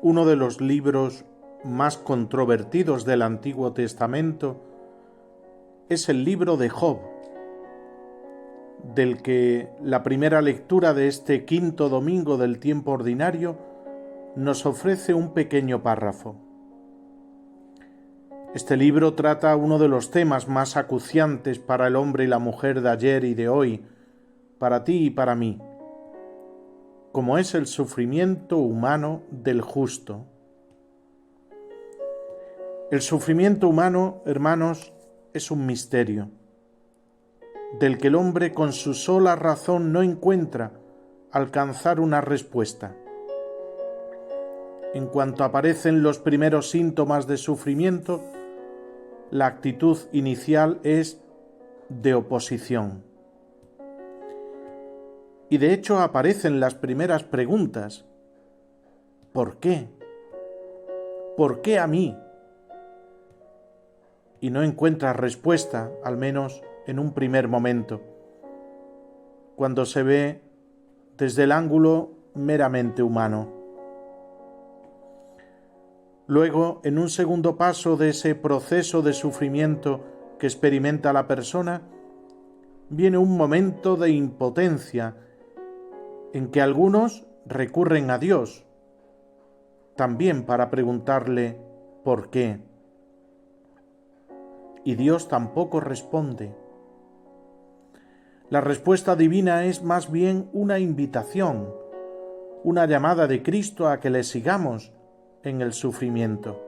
Uno de los libros más controvertidos del Antiguo Testamento es el libro de Job, del que la primera lectura de este quinto domingo del tiempo ordinario nos ofrece un pequeño párrafo. Este libro trata uno de los temas más acuciantes para el hombre y la mujer de ayer y de hoy, para ti y para mí, como es el sufrimiento humano del justo. El sufrimiento humano, hermanos, es un misterio, del que el hombre con su sola razón no encuentra alcanzar una respuesta. En cuanto aparecen los primeros síntomas de sufrimiento, la actitud inicial es de oposición. Y de hecho aparecen las primeras preguntas. ¿Por qué? ¿Por qué a mí? Y no encuentras respuesta, al menos en un primer momento, cuando se ve desde el ángulo meramente humano. Luego, en un segundo paso de ese proceso de sufrimiento que experimenta la persona, viene un momento de impotencia en que algunos recurren a Dios, también para preguntarle ¿por qué? Y Dios tampoco responde. La respuesta divina es más bien una invitación, una llamada de Cristo a que le sigamos en el sufrimiento.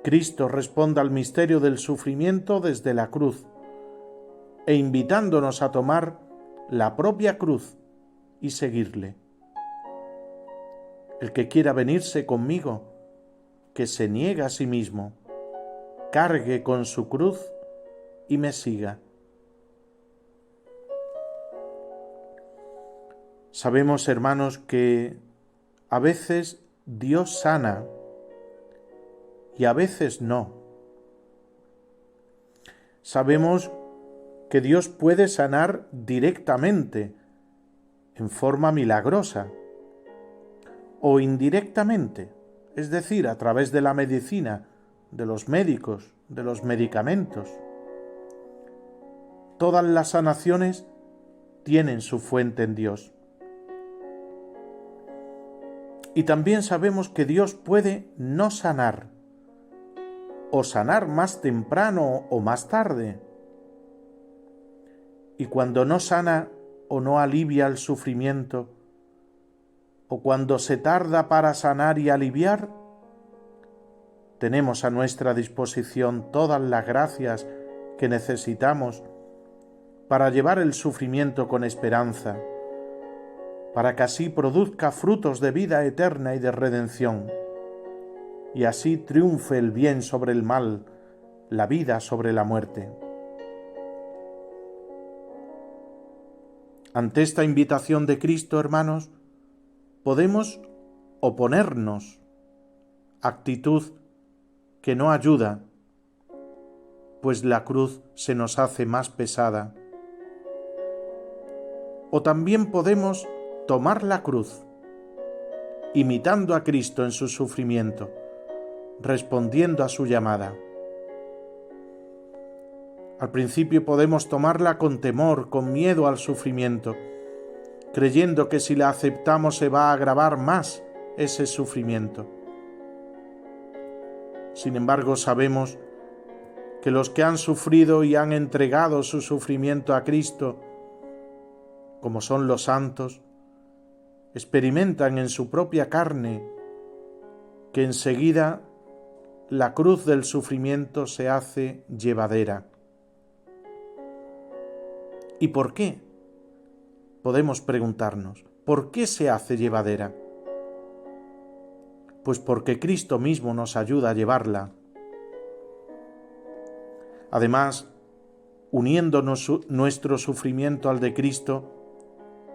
Cristo responde al misterio del sufrimiento desde la cruz e invitándonos a tomar la propia cruz y seguirle. El que quiera venirse conmigo, que se niegue a sí mismo, cargue con su cruz y me siga. Sabemos, hermanos, que a veces Dios sana y a veces no. Sabemos que Dios puede sanar directamente, en forma milagrosa, o indirectamente, es decir, a través de la medicina, de los médicos, de los medicamentos. Todas las sanaciones tienen su fuente en Dios. Y también sabemos que Dios puede no sanar, o sanar más temprano o más tarde. Y cuando no sana o no alivia el sufrimiento, o cuando se tarda para sanar y aliviar, tenemos a nuestra disposición todas las gracias que necesitamos para llevar el sufrimiento con esperanza, para que así produzca frutos de vida eterna y de redención, y así triunfe el bien sobre el mal, la vida sobre la muerte. Ante esta invitación de Cristo, hermanos, podemos oponernos, actitud que no ayuda, pues la cruz se nos hace más pesada. O también podemos tomar la cruz, imitando a Cristo en su sufrimiento, respondiendo a su llamada. Al principio podemos tomarla con temor, con miedo al sufrimiento, creyendo que si la aceptamos se va a agravar más ese sufrimiento. Sin embargo, sabemos que los que han sufrido y han entregado su sufrimiento a Cristo, como son los santos, experimentan en su propia carne que enseguida la cruz del sufrimiento se hace llevadera. ¿Y por qué? Podemos preguntarnos, ¿por qué se hace llevadera? Pues porque Cristo mismo nos ayuda a llevarla. Además, uniéndonos nuestro sufrimiento al de Cristo,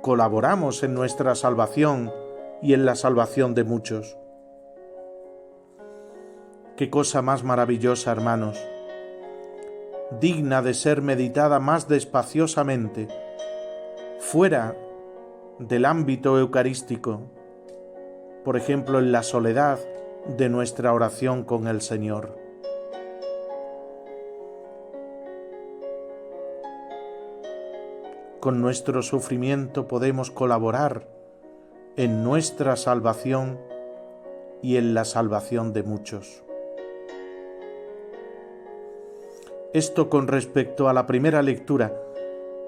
colaboramos en nuestra salvación y en la salvación de muchos. Qué cosa más maravillosa, hermanos, digna de ser meditada más despaciosamente, fuera del ámbito eucarístico, por ejemplo, en la soledad de nuestra oración con el Señor. Con nuestro sufrimiento podemos colaborar en nuestra salvación y en la salvación de muchos. Esto con respecto a la primera lectura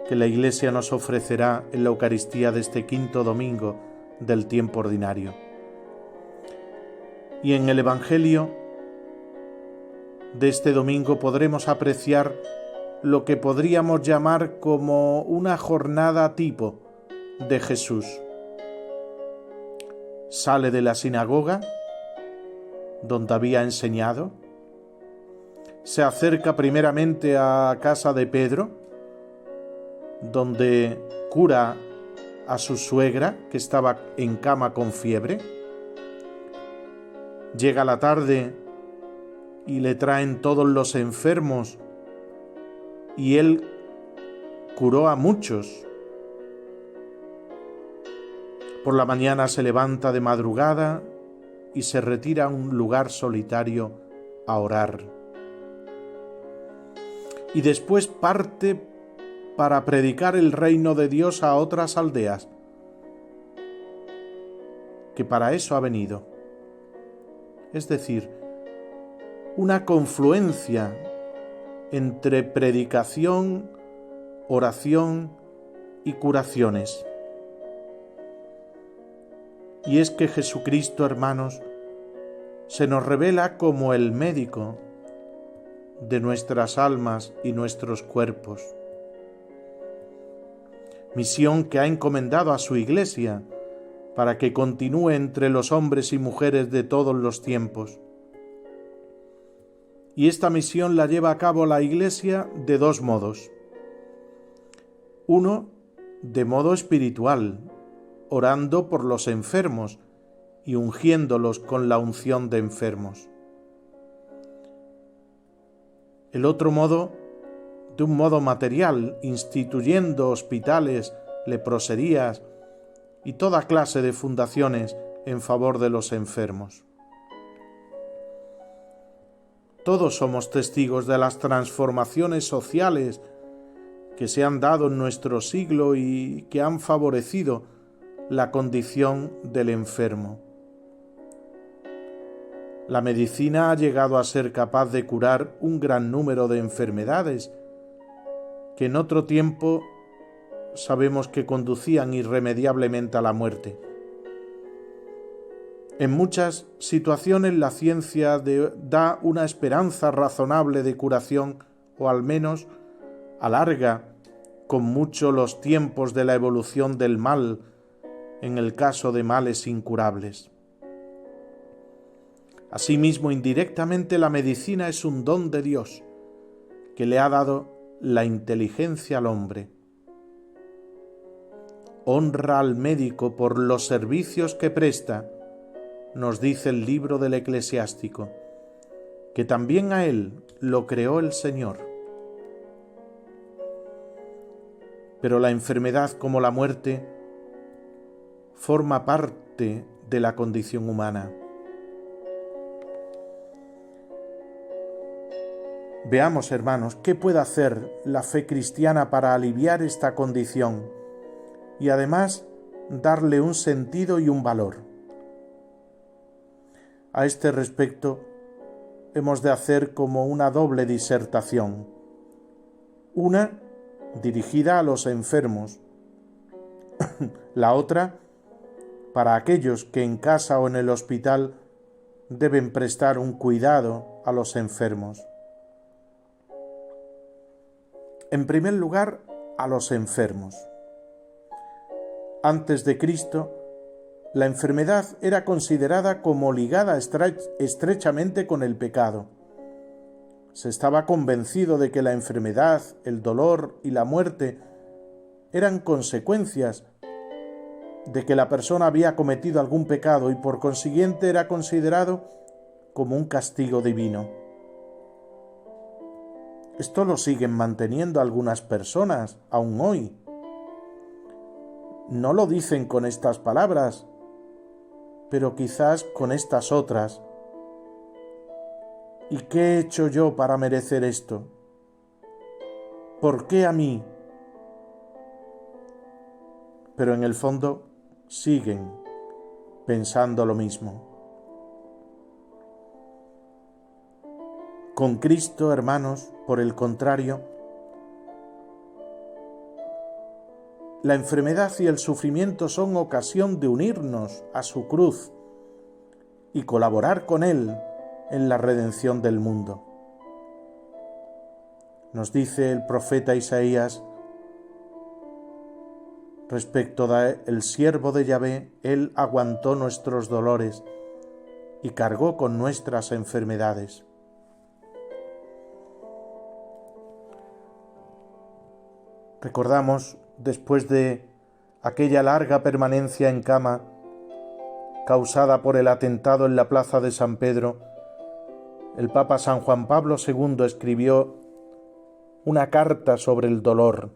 que la Iglesia nos ofrecerá en la Eucaristía de este quinto domingo del tiempo ordinario. Y en el Evangelio de este domingo podremos apreciar lo que podríamos llamar como una jornada tipo de Jesús. Sale de la sinagoga, donde había enseñado, se acerca primeramente a casa de Pedro, donde cura a su suegra, que estaba en cama con fiebre. Llega la tarde y le traen todos los enfermos, y él curó a muchos. Por la mañana se levanta de madrugada y se retira a un lugar solitario a orar. Y después parte para predicar el reino de Dios a otras aldeas, que para eso ha venido. Es decir, una confluencia entre predicación, oración y curaciones. Y es que Jesucristo, hermanos, se nos revela como el médico de nuestras almas y nuestros cuerpos. Misión que ha encomendado a su Iglesia para que continúe entre los hombres y mujeres de todos los tiempos. Y esta misión la lleva a cabo la Iglesia de dos modos. Uno, de modo espiritual, orando por los enfermos y ungiéndolos con la unción de enfermos. El otro modo, de un modo material, instituyendo hospitales, leproserías y toda clase de fundaciones en favor de los enfermos. Todos somos testigos de las transformaciones sociales que se han dado en nuestro siglo y que han favorecido la condición del enfermo. La medicina ha llegado a ser capaz de curar un gran número de enfermedades que en otro tiempo sabemos que conducían irremediablemente a la muerte. En muchas situaciones la ciencia da una esperanza razonable de curación, o al menos alarga con mucho los tiempos de la evolución del mal en el caso de males incurables. Asimismo, indirectamente la medicina es un don de Dios que le ha dado la inteligencia al hombre. Honra al médico por los servicios que presta, nos dice el libro del Eclesiástico, que también a él lo creó el Señor. Pero la enfermedad, como la muerte, forma parte de la condición humana. Veamos, hermanos, qué puede hacer la fe cristiana para aliviar esta condición y además darle un sentido y un valor. A este respecto, hemos de hacer como una doble disertación. Una dirigida a los enfermos, la otra para aquellos que en casa o en el hospital deben prestar un cuidado a los enfermos. En primer lugar, a los enfermos. Antes de Cristo, la enfermedad era considerada como ligada estrechamente con el pecado. Se estaba convencido de que la enfermedad, el dolor y la muerte eran consecuencias de que la persona había cometido algún pecado y por consiguiente era considerado como un castigo divino. Esto lo siguen manteniendo algunas personas aún hoy. No lo dicen con estas palabras, pero quizás con estas otras. ¿Y qué he hecho yo para merecer esto? ¿Por qué a mí? Pero en el fondo siguen pensando lo mismo. Con Cristo, hermanos, por el contrario, la enfermedad y el sufrimiento son ocasión de unirnos a su cruz y colaborar con Él en la redención del mundo. Nos dice el profeta Isaías respecto del siervo de Yahvé: Él aguantó nuestros dolores y cargó con nuestras enfermedades. Recordamos, después de aquella larga permanencia en cama causada por el atentado en la plaza de San Pedro, el Papa San Juan Pablo II escribió una carta sobre el dolor,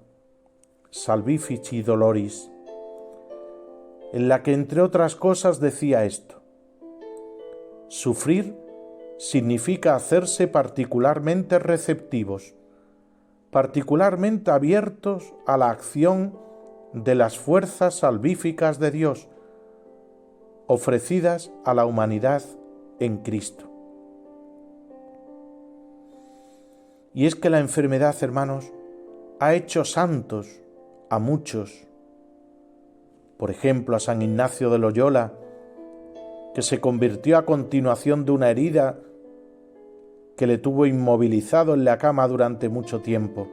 Salvifici Doloris, en la que, entre otras cosas, decía esto: sufrir significa hacerse particularmente receptivos, particularmente abiertos a la acción de las fuerzas salvíficas de Dios, ofrecidas a la humanidad en Cristo. Y es que la enfermedad, hermanos, ha hecho santos a muchos. Por ejemplo, a San Ignacio de Loyola, que se convirtió a continuación de una herida que le tuvo inmovilizado en la cama durante mucho tiempo.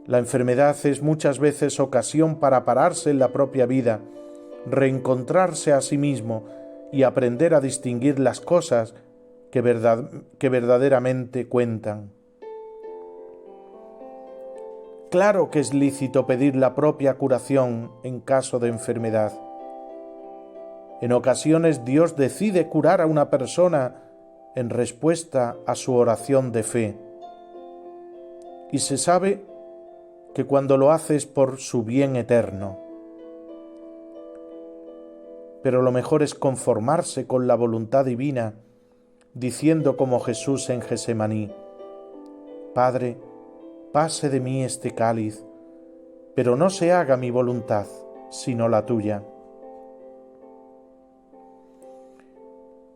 La enfermedad es muchas veces ocasión para pararse en la propia vida, reencontrarse a sí mismo y aprender a distinguir las cosas que verdaderamente cuentan. Claro que es lícito pedir la propia curación en caso de enfermedad. En ocasiones Dios decide curar a una persona en respuesta a su oración de fe. Y se sabe que cuando lo hace es por su bien eterno. Pero lo mejor es conformarse con la voluntad divina, diciendo como Jesús en Gesemaní: Padre, pase de mí este cáliz, pero no se haga mi voluntad, sino la tuya.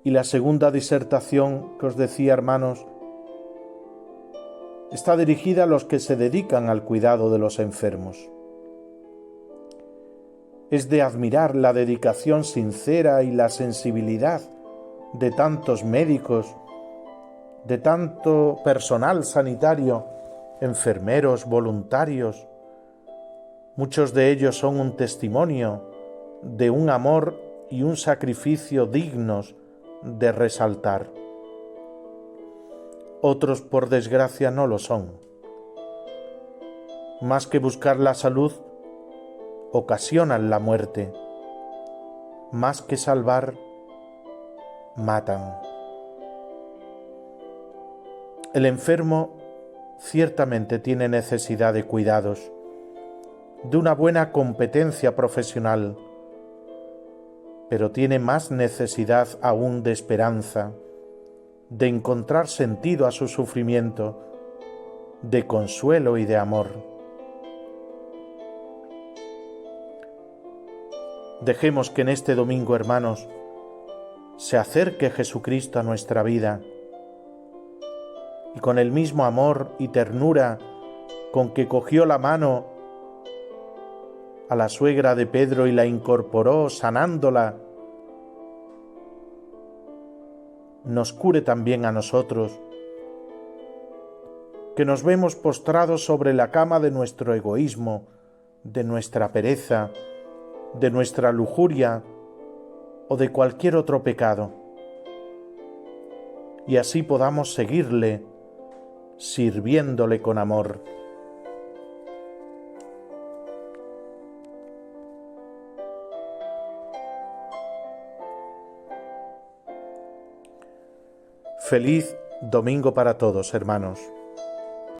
Y la segunda disertación que os decía, hermanos, está dirigida a los que se dedican al cuidado de los enfermos. Es de admirar la dedicación sincera y la sensibilidad de tantos médicos, de tanto personal sanitario, enfermeros, voluntarios. Muchos de ellos son un testimonio de un amor y un sacrificio dignos de resaltar. Otros, por desgracia, no lo son. Más que buscar la salud, ocasionan la muerte. Más que salvar, matan. El enfermo ciertamente tiene necesidad de cuidados, de una buena competencia profesional, pero tiene más necesidad aún de esperanza, de encontrar sentido a su sufrimiento, de consuelo y de amor. Dejemos que en este domingo, hermanos, se acerque Jesucristo a nuestra vida y con el mismo amor y ternura con que cogió la mano a la suegra de Pedro y la incorporó sanándola, nos cure también a nosotros, que nos vemos postrados sobre la cama de nuestro egoísmo, de nuestra pereza, de nuestra lujuria o de cualquier otro pecado, y así podamos seguirle, sirviéndole con amor. Feliz domingo para todos, hermanos.